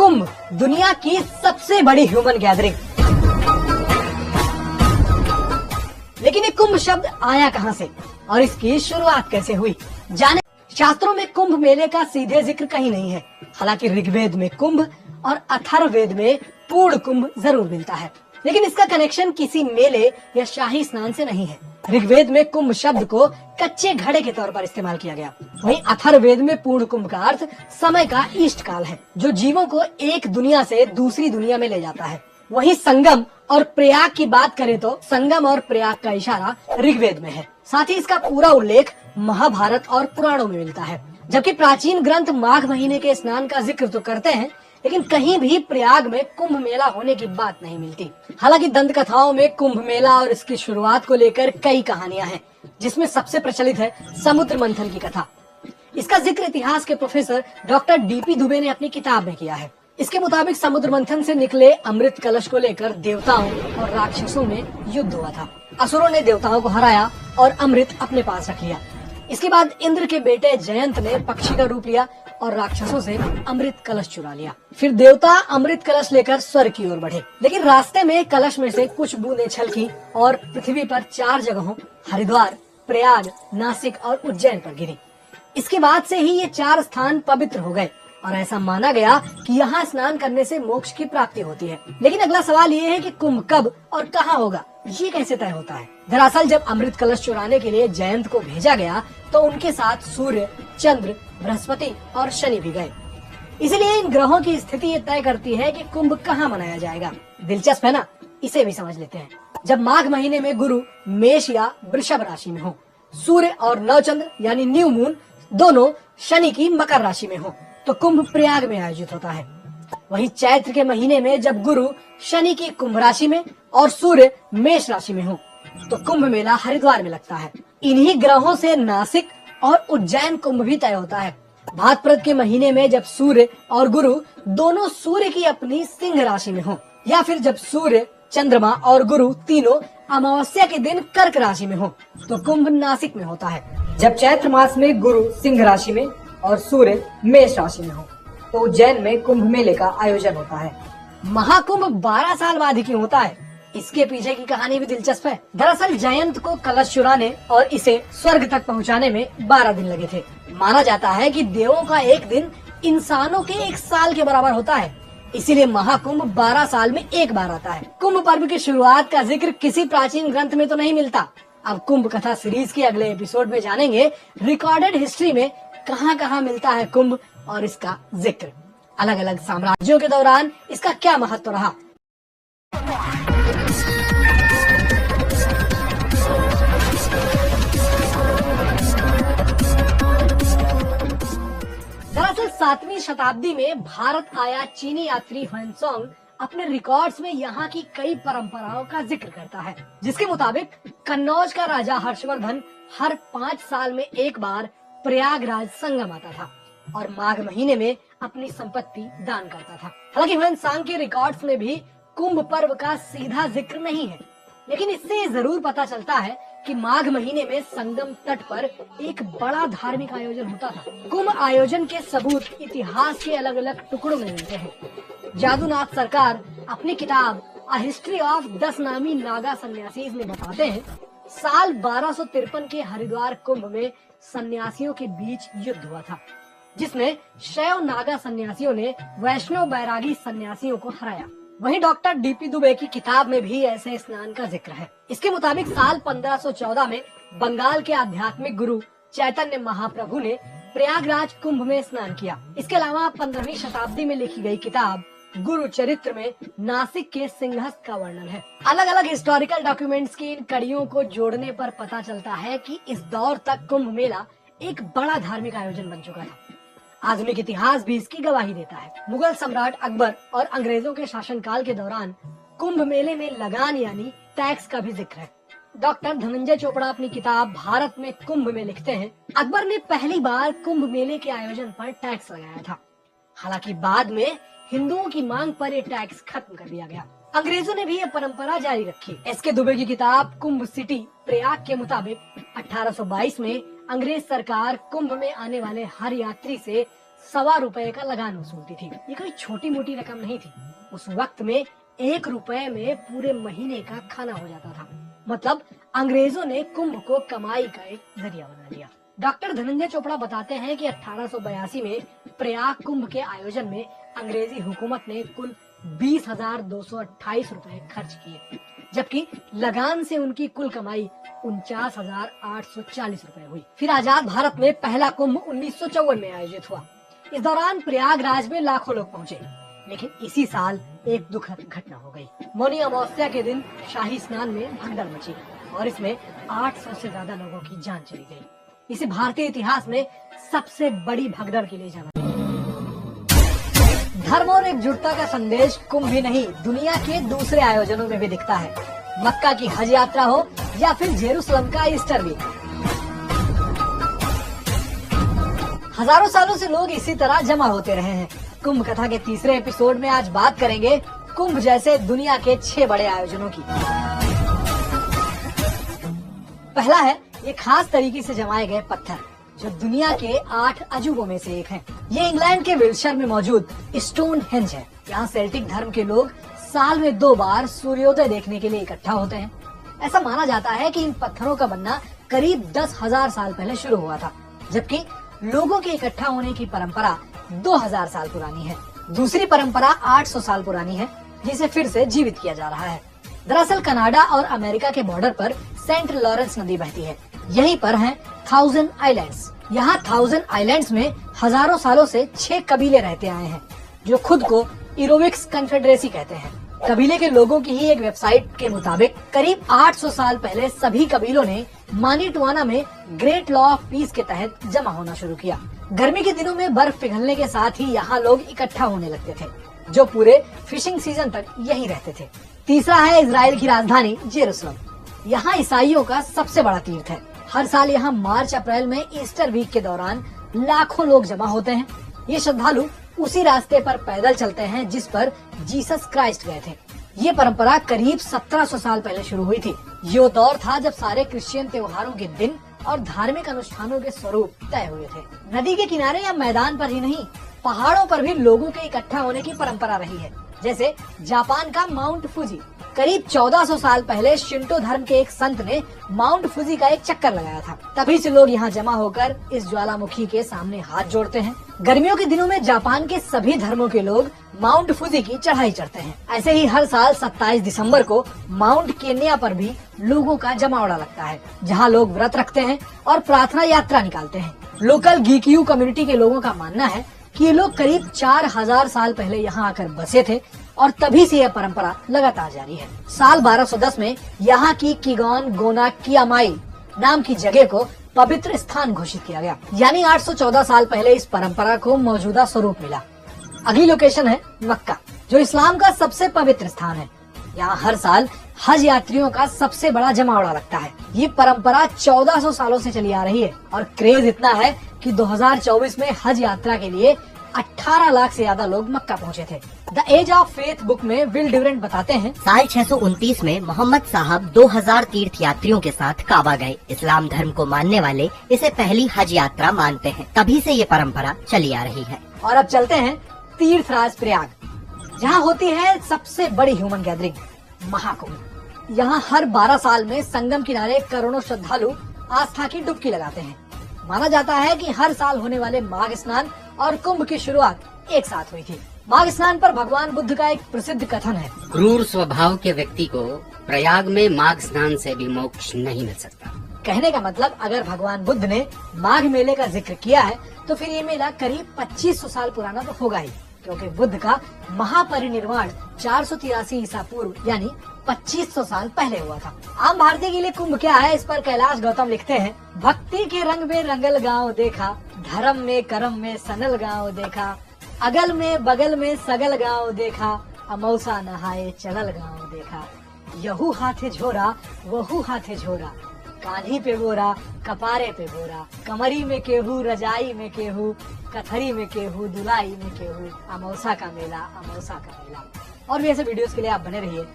कुंभ दुनिया की सबसे बड़ी ह्यूमन गैदरिंग। लेकिन ये कुंभ शब्द आया कहां से और इसकी शुरुआत कैसे हुई, जाने। शास्त्रों में कुंभ मेले का सीधे जिक्र कहीं नहीं है। हालांकि ऋग्वेद में कुंभ और अथर्ववेद में पूर्ण कुंभ जरूर मिलता है, लेकिन इसका कनेक्शन किसी मेले या शाही स्नान से नहीं है। ऋग्वेद में कुंभ शब्द को कच्चे घड़े के तौर पर इस्तेमाल किया गया। वहीं अथर्ववेद में पूर्ण कुंभ का अर्थ समय का इष्ट काल है, जो जीवों को एक दुनिया से दूसरी दुनिया में ले जाता है। वहीं संगम और प्रयाग की बात करें तो संगम और प्रयाग का इशारा ऋग्वेद में है। साथ ही इसका पूरा उल्लेख महाभारत और पुराणों में मिलता है। जबकि प्राचीन ग्रंथ माघ महीने के स्नान का जिक्र तो करते हैं, लेकिन कहीं भी प्रयाग में कुंभ मेला होने की बात नहीं मिलती। हालांकि दंत कथाओं में कुंभ मेला और इसकी शुरुआत को लेकर कई कहानियां हैं, जिसमें सबसे प्रचलित है समुद्र मंथन की कथा। इसका जिक्र इतिहास के प्रोफेसर डॉक्टर डीपी दुबे ने अपनी किताब में किया है। इसके मुताबिक समुद्र मंथन से निकले अमृत कलश को लेकर देवताओं और राक्षसों में युद्ध हुआ था। असुरों ने देवताओं को हराया और अमृत अपने पास रख लिया। इसके बाद इंद्र के बेटे जयंत ने पक्षी का रूप लिया और राक्षसों से अमृत कलश चुरा लिया। फिर देवता अमृत कलश लेकर स्वर्ग की ओर बढ़े, लेकिन रास्ते में कलश में से कुछ बूंदें छलकी और पृथ्वी पर 4 जगहों हरिद्वार, प्रयाग, नासिक और उज्जैन पर गिरी। इसके बाद से ही ये 4 स्थान पवित्र हो गए और ऐसा माना गया कि यहाँ स्नान करने से मोक्ष की प्राप्ति होती है। लेकिन अगला सवाल ये है कि कुंभ कब और कहाँ होगा, ये कैसे तय होता है। दरअसल जब अमृत कलश चुराने के लिए जयंत को भेजा गया तो उनके साथ सूर्य, चंद्र, बृहस्पति और शनि भी गए। इसलिए इन ग्रहों की स्थिति ये तय करती है कि कुंभ कहाँ मनाया जाएगा। दिलचस्प है ना, इसे भी समझ लेते हैं। जब माघ महीने में गुरु मेष या वृषभ राशि में हो, सूर्य और नवचंद्र यानी न्यू मून दोनों शनि की मकर राशि में हो, तो कुंभ प्रयाग में आयोजित होता है। वहीं चैत्र के महीने में जब गुरु शनि की कुंभ राशि में और सूर्य मेष राशि में हो, तो कुंभ मेला हरिद्वार में लगता है। इन्हीं ग्रहों से नासिक और उज्जैन कुंभ भी तय होता है। भाद्रपद के महीने में जब सूर्य और गुरु दोनों सूर्य की अपनी सिंह राशि में हो, या फिर जब सूर्य, चंद्रमा और गुरु तीनों अमावस्या के दिन कर्क राशि में हो, तो कुंभ नासिक में होता है। जब चैत्र मास में गुरु सिंह राशि में और सूर्य मेष राशि में हो, तो उज्जैन में कुंभ मेले का आयोजन होता है। महाकुंभ 12 साल बाद ही क्यों होता है, इसके पीछे की कहानी भी दिलचस्प है। दरअसल जयंत को कलश चुराने और इसे स्वर्ग तक पहुंचाने में 12 दिन लगे थे। माना जाता है कि देवों का एक दिन इंसानों के 1 साल के बराबर होता है, इसीलिए महाकुंभ 12 साल में एक बार आता है। कुंभ पर्व की शुरुआत का जिक्र किसी प्राचीन ग्रंथ में तो नहीं मिलता। अब कुंभ कथा सीरीज के अगले एपिसोड में जानेंगे रिकॉर्डेड हिस्ट्री में कहाँ कहाँ मिलता है कुंभ और इसका जिक्र। अलग अलग साम्राज्यों के दौरान इसका क्या महत्व रहा। दरअसल 7वीं शताब्दी में भारत आया चीनी यात्री ह्वेनसांग अपने रिकॉर्ड्स में यहाँ की कई परंपराओं का जिक्र करता है, जिसके मुताबिक कन्नौज का राजा हर्षवर्धन हर 5 साल में एक बार प्रयागराज संगम आता था और माघ महीने में अपनी संपत्ति दान करता था। हालांकि ह्वेनसांग के रिकॉर्ड्स में भी कुंभ पर्व का सीधा जिक्र नहीं है, लेकिन इससे जरूर पता चलता है कि माघ महीने में संगम तट पर एक बड़ा धार्मिक आयोजन होता था। कुंभ आयोजन के सबूत इतिहास के अलग अलग टुकड़ों में मिलते हैं। जादूनाथ सरकार अपनी किताब अ हिस्ट्री ऑफ 10 नामी नागा सन्यासीज में बताते हैं, साल 1253 के हरिद्वार कुंभ में सन्यासियों के बीच युद्ध हुआ था, जिसमें शैव नागा सन्यासियों ने वैष्णव बैरागी सन्यासियों को हराया। वहीं डॉक्टर डीपी दुबे की किताब में भी ऐसे स्नान का जिक्र है। इसके मुताबिक साल 1514 में बंगाल के आध्यात्मिक गुरु चैतन्य महाप्रभु ने प्रयागराज कुंभ में स्नान किया। इसके अलावा 15वीं शताब्दी में लिखी गई किताब गुरु चरित्र में नासिक के सिंहस्थ का वर्णन है। अलग अलग हिस्टोरिकल डॉक्यूमेंट्स की इन कड़ियों को जोड़ने पर पता चलता है कि इस दौर तक कुंभ मेला एक बड़ा धार्मिक आयोजन बन चुका था। आधुनिक इतिहास भी इसकी गवाही देता है। मुगल सम्राट अकबर और अंग्रेजों के शासनकाल के दौरान कुंभ मेले में लगान यानी टैक्स का भी जिक्र है। डॉक्टर धनंजय चोपड़ा अपनी किताब भारत में कुंभ में लिखते हैं, अकबर ने पहली बार कुंभ मेले के आयोजन पर टैक्स लगाया था। हालांकि बाद में हिंदुओं की मांग पर ये टैक्स खत्म कर दिया गया। अंग्रेजों ने भी ये परंपरा जारी रखी। एस.के. दुबे की किताब कुंभ सिटी प्रयाग के मुताबिक 1822 में अंग्रेज सरकार कुंभ में आने वाले हर यात्री से ₹1.25 रुपए का लगान वसूलती थी। ये कोई छोटी मोटी रकम नहीं थी। उस वक्त में 1 रुपए में पूरे महीने का खाना हो जाता था। मतलब अंग्रेजों ने कुंभ को कमाई का एक जरिया बना लिया। डॉक्टर धनंजय चोपड़ा बताते हैं कि 1882 में प्रयाग कुंभ के आयोजन में अंग्रेजी हुकूमत ने कुल 20,228 रुपए खर्च किए, जबकि लगान से उनकी कुल कमाई 49,840 रुपए हुई। फिर आजाद भारत में पहला कुंभ 1954 में आयोजित हुआ। इस दौरान प्रयागराज में लाखों लोग पहुंचे, लेकिन इसी साल एक दुखद घटना हो गई। मौनी अमावस्या के दिन शाही स्नान में भगदड़ मची और इसमें 800 से ज्यादा लोगों की जान चली गई। इसे भारतीय इतिहास में सबसे बड़ी भगदड़ के लिए जाना। धर्म और एकजुटता का संदेश कुंभ ही नहीं, दुनिया के दूसरे आयोजनों में भी दिखता है। मक्का की हज यात्रा हो या फिर जेरूसलम का ईस्टर वीक, हजारों सालों से लोग इसी तरह जमा होते रहे हैं। कुंभ कथा के तीसरे एपिसोड में आज बात करेंगे कुंभ जैसे दुनिया के 6 बड़े आयोजनों की। पहला है ये खास तरीके से जमाए गए पत्थर, जो दुनिया के 8 अजूबों में से एक हैं। ये इंग्लैंड के विल्शर में मौजूद स्टोनहेंज है। यहाँ सेल्टिक धर्म के लोग साल में 2 बार सूर्योदय देखने के लिए इकट्ठा होते हैं। ऐसा माना जाता है कि इन पत्थरों का बनना करीब 10,000 साल पहले शुरू हुआ था, जबकि लोगों के इकट्ठा होने की परंपरा 2000 साल पुरानी है। दूसरी परंपरा 800 साल पुरानी है, जिसे फिर से जीवित किया जा रहा है। दरअसल कनाडा और अमेरिका के बॉर्डर पर सेंट लॉरेंस नदी बहती है। यहीं पर हैं 1000 आइलैंड्स। यहाँ 1000 आइलैंड्स में हजारों सालों से 6 कबीले रहते आए हैं, जो खुद को इरोविक्स कन्फेडरेसी कहते हैं। कबीले के लोगों की ही एक वेबसाइट के मुताबिक करीब 800 साल पहले सभी कबीलों ने मानीटुआना में ग्रेट लॉ ऑफ पीस के तहत जमा होना शुरू किया। गर्मी के दिनों में बर्फ पिघलने के साथ ही यहाँ लोग इकट्ठा होने लगते थे, जो पूरे फिशिंग सीजन तक यहीं रहते थे। तीसरा है इजराइल की राजधानी जेरूसलम। यहाँ ईसाइयों का सबसे बड़ा तीर्थ है। हर साल यहाँ मार्च अप्रैल में ईस्टर वीक के दौरान लाखों लोग जमा होते हैं। ये श्रद्धालु उसी रास्ते पर पैदल चलते हैं जिस पर जीसस क्राइस्ट गए थे। ये परंपरा करीब 1700 साल पहले शुरू हुई थी। ये दौर था जब सारे क्रिश्चियन त्योहारों के दिन और धार्मिक अनुष्ठानों के स्वरूप तय हुए थे। नदी के किनारे या मैदान पर ही नहीं, पहाड़ों पर भी लोगों के इकट्ठा होने की परंपरा रही है। जैसे जापान का माउंट फुजी। करीब 1400 साल पहले शिंटो धर्म के एक संत ने माउंट फुजी का एक चक्कर लगाया था। तभी से लोग यहाँ जमा होकर इस ज्वालामुखी के सामने हाथ जोड़ते हैं। गर्मियों के दिनों में जापान के सभी धर्मों के लोग माउंट फुजी की चढ़ाई चढ़ते हैं। ऐसे ही हर साल 27 दिसंबर को माउंट केन्या पर भी लोगों का जमावड़ा लगता है, जहाँ लोग व्रत रखते हैं और प्रार्थना यात्रा निकालते हैं। लोकल गीकियू कम्युनिटी के लोगों का मानना है कि ये लोग करीब 4000 साल पहले यहाँ आकर बसे थे और तभी से यह परंपरा लगातार जारी है। साल 1210 में यहाँ की किगॉन गोना कियामाई नाम की जगह को पवित्र स्थान घोषित किया गया, यानी 814 साल पहले इस परंपरा को मौजूदा स्वरूप मिला। अगली लोकेशन है मक्का, जो इस्लाम का सबसे पवित्र स्थान है। यहाँ हर साल हज यात्रियों का सबसे बड़ा जमावड़ा लगता है। ये परंपरा 1400 सालों से चली आ रही है और क्रेज इतना है कि 2024 में हज यात्रा के लिए 18 लाख से ज्यादा लोग मक्का पहुंचे थे। The age of faith book में विल ड्यूरेंट बताते हैं, साल 629 में मोहम्मद साहब 2000 तीर्थ यात्रियों के साथ काबा गए। इस्लाम धर्म को मानने वाले इसे पहली हज यात्रा मानते हैं। तभी से ये परंपरा चली आ रही है। और अब चलते हैं तीर्थराज प्रयाग, जहाँ होती है सबसे बड़ी ह्यूमन गैदरिंग महाकुंभ। यहाँ हर 12 साल में संगम किनारे करोड़ों श्रद्धालु आस्था की डुबकी लगाते हैं। माना जाता है कि हर साल होने वाले माघ स्नान और कुंभ की शुरुआत एक साथ हुई थी। माघ स्नान पर भगवान बुद्ध का एक प्रसिद्ध कथन है, क्रूर स्वभाव के व्यक्ति को प्रयाग में माघ स्नान से भी मोक्ष नहीं मिल सकता। कहने का मतलब अगर भगवान बुद्ध ने माघ मेले का जिक्र किया है तो फिर ये मेला करीब 2500 साल पुराना तो होगा ही, क्योंकि बुद्ध का महापरिनिर्वाण 483 ईसा पूर्व यानी 2500 साल पहले हुआ था। आम भारतीय के लिए कुंभ क्या है, इस पर कैलाश गौतम लिखते हैं, भक्ति के रंग में रंगल गांव देखा, धर्म में कर्म में सनल गांव देखा, अगल में बगल में सगल गांव देखा, अमौसा नहाए चलल गांव देखा, यहू हाथे झोरा वहू हाथे झोरा, कान्ही पे गोरा कपारे पे गोरा, कमरी में केहू रजाई में केहू, कथरी में केहू दुलाई में केहू, अमौसा का मेला अमौसा का मेला। और भी ऐसे वीडियोस के लिए आप बने रहिए।